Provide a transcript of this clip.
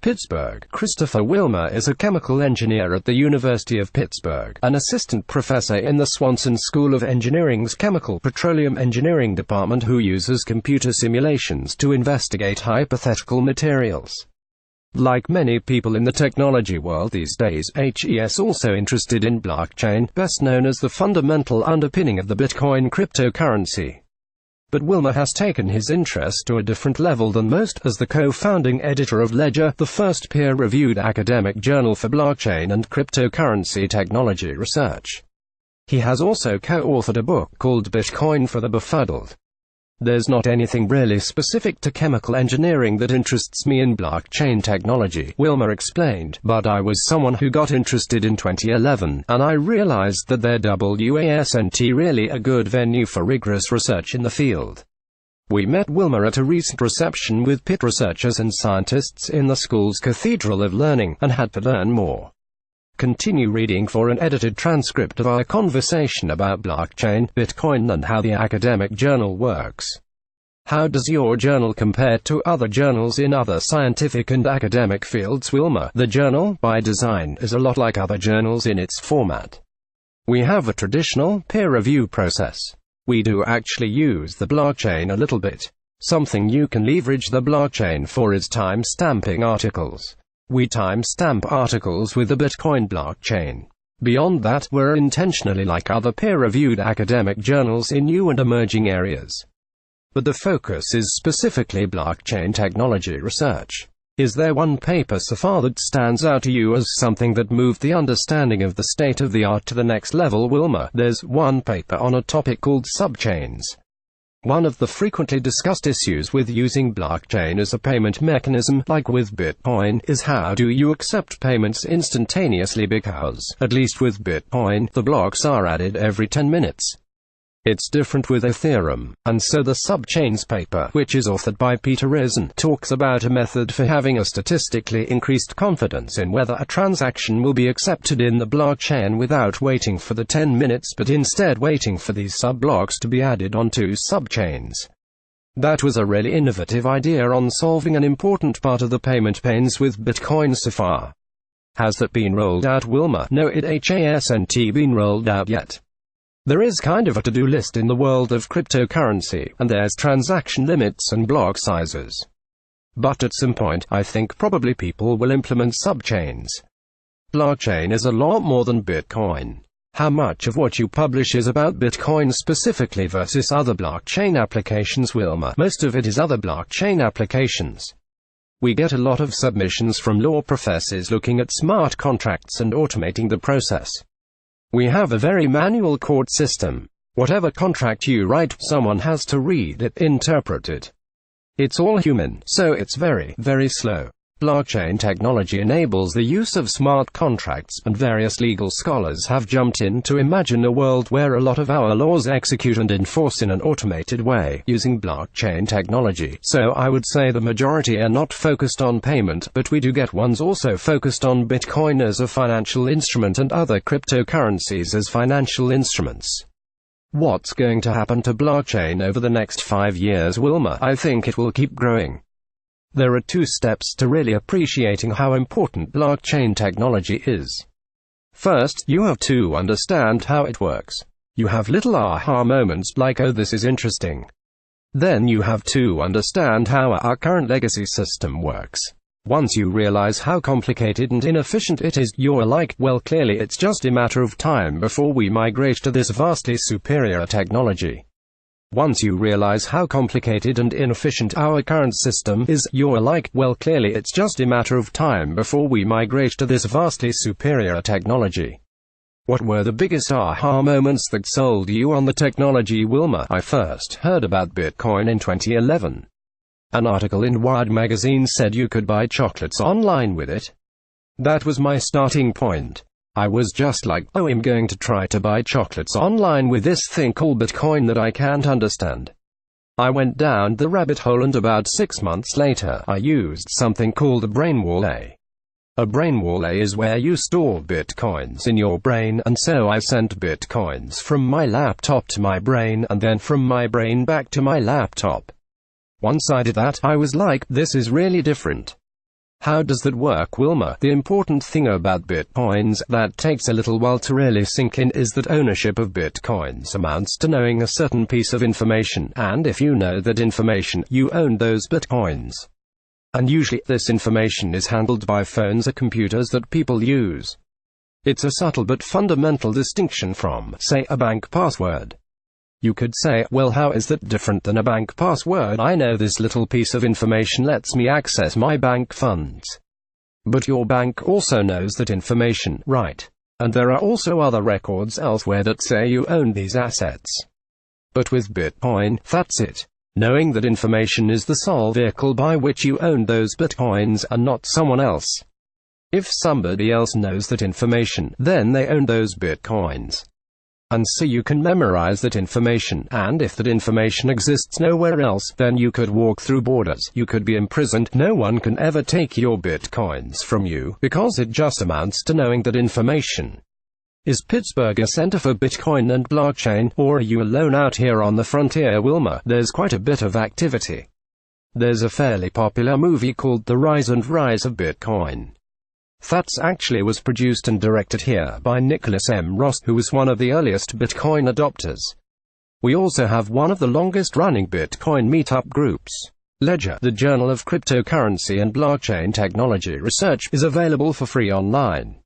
Pittsburgh. Christopher Wilmer is a chemical engineer at the University of Pittsburgh, an assistant professor in the Swanson School of Engineering's Chemical Petroleum Engineering department who uses computer simulations to investigate hypothetical materials. Like many people in the technology world these days, he is also interested in blockchain, best known as the fundamental underpinning of the Bitcoin cryptocurrency. But Wilmer has taken his interest to a different level than most, as the co-founding editor of Ledger, the first peer-reviewed academic journal for blockchain and cryptocurrency technology research. He has also co-authored a book called Bitcoin for the Befuddled. There's not anything really specific to chemical engineering that interests me in blockchain technology, Wilmer explained, but I was someone who got interested in 2011, and I realized that there wasn't really a good venue for rigorous research in the field. We met Wilmer at a recent reception with Pitt researchers and scientists in the school's Cathedral of Learning, and had to learn more. Continue reading for an edited transcript of our conversation about blockchain, Bitcoin, and how the academic journal works. How does your journal compare to other journals in other scientific and academic fields? Wilmer: the journal, by design, is a lot like other journals in its format. We have a traditional peer review process. We do actually use the blockchain a little bit. Something you can leverage the blockchain for is time-stamping articles. We time-stamp articles with the Bitcoin blockchain. Beyond that, we're intentionally like other peer-reviewed academic journals in new and emerging areas. But the focus is specifically blockchain technology research. Is there one paper so far that stands out to you as something that moved the understanding of the state-of-the-art to the next level? Wilmer: there's one paper on a topic called subchains. One of the frequently discussed issues with using blockchain as a payment mechanism, like with Bitcoin, is how do you accept payments instantaneously, because, at least with Bitcoin, the blocks are added every 10 minutes. It's different with Ethereum, and so the subchains paper, which is authored by Petroleum, talks about a method for having a statistically increased confidence in whether a transaction will be accepted in the blockchain without waiting for the 10 minutes but instead waiting for these sub-blocks to be added onto subchains. That was a really innovative idea on solving an important part of the payment pains with Bitcoin so far. Has that been rolled out? Wilmer: no, it hasn't been rolled out yet. There is kind of a to-do list in the world of cryptocurrency, and there's transaction limits and block sizes. But at some point, I think probably people will implement subchains. Blockchain is a lot more than Bitcoin. How much of what you publish is about Bitcoin specifically versus other blockchain applications? Wilmer: most of it is other blockchain applications. We get a lot of submissions from law professors looking at smart contracts and automating the process. We have a very manual court system. Whatever contract you write, someone has to read it, interpret it. It's all human, so it's very, very slow. Blockchain technology enables the use of smart contracts, and various legal scholars have jumped in to imagine a world where a lot of our laws execute and enforce in an automated way, using blockchain technology. So I would say the majority are not focused on payment, but we do get ones also focused on Bitcoin as a financial instrument and other cryptocurrencies as financial instruments. What's going to happen to blockchain over the next 5 years? Wilmer: I think it will keep growing. There are 2 steps to really appreciating how important blockchain technology is. First, you have to understand how it works. You have little aha moments like, oh, this is interesting. Then you have to understand how our current legacy system works. Once you realize how complicated and inefficient it is, you're like, well, clearly it's just a matter of time before we migrate to this vastly superior technology. Once you realize how complicated and inefficient our current system is, you're like, well, clearly it's just a matter of time before we migrate to this vastly superior technology. What were the biggest aha moments that sold you on the technology? Wilmer: I first heard about Bitcoin in 2011. An article in Wired magazine said you could buy chocolates online with it. That was my starting point. I was just like, oh, I'm going to try to buy chocolates online with this thing called Bitcoin that I can't understand. I went down the rabbit hole, and about 6 months later, I used something called a brain wallet. A brain wallet is where you store Bitcoins in your brain, and so I sent Bitcoins from my laptop to my brain, and then from my brain back to my laptop. Once I did that, I was like, this is really different. How does that work, Wilmer? The important thing about Bitcoins that takes a little while to really sink in is that ownership of Bitcoins amounts to knowing a certain piece of information, and if you know that information, you own those Bitcoins. And usually, this information is handled by phones or computers that people use. It's a subtle but fundamental distinction from, say, a bank password. You could say, well, how is that different than a bank password? I know this little piece of information lets me access my bank funds. But your bank also knows that information, right? And there are also other records elsewhere that say you own these assets. But with Bitcoin, that's it. Knowing that information is the sole vehicle by which you own those Bitcoins and not someone else. If somebody else knows that information, then they own those Bitcoins. And so you can memorize that information, and if that information exists nowhere else, then you could walk through borders, you could be imprisoned, no one can ever take your Bitcoins from you, because it just amounts to knowing that information. Is Pittsburgh a center for Bitcoin and blockchain, or are you alone out here on the frontier, Wilmer? There's quite a bit of activity. There's a fairly popular movie called The Rise and Rise of Bitcoin. That actually was produced and directed here by Nicholas M. Ross, who was one of the earliest Bitcoin adopters. We also have one of the longest-running Bitcoin meetup groups. Ledger, the Journal of Cryptocurrency and Blockchain Technology Research, is available for free online.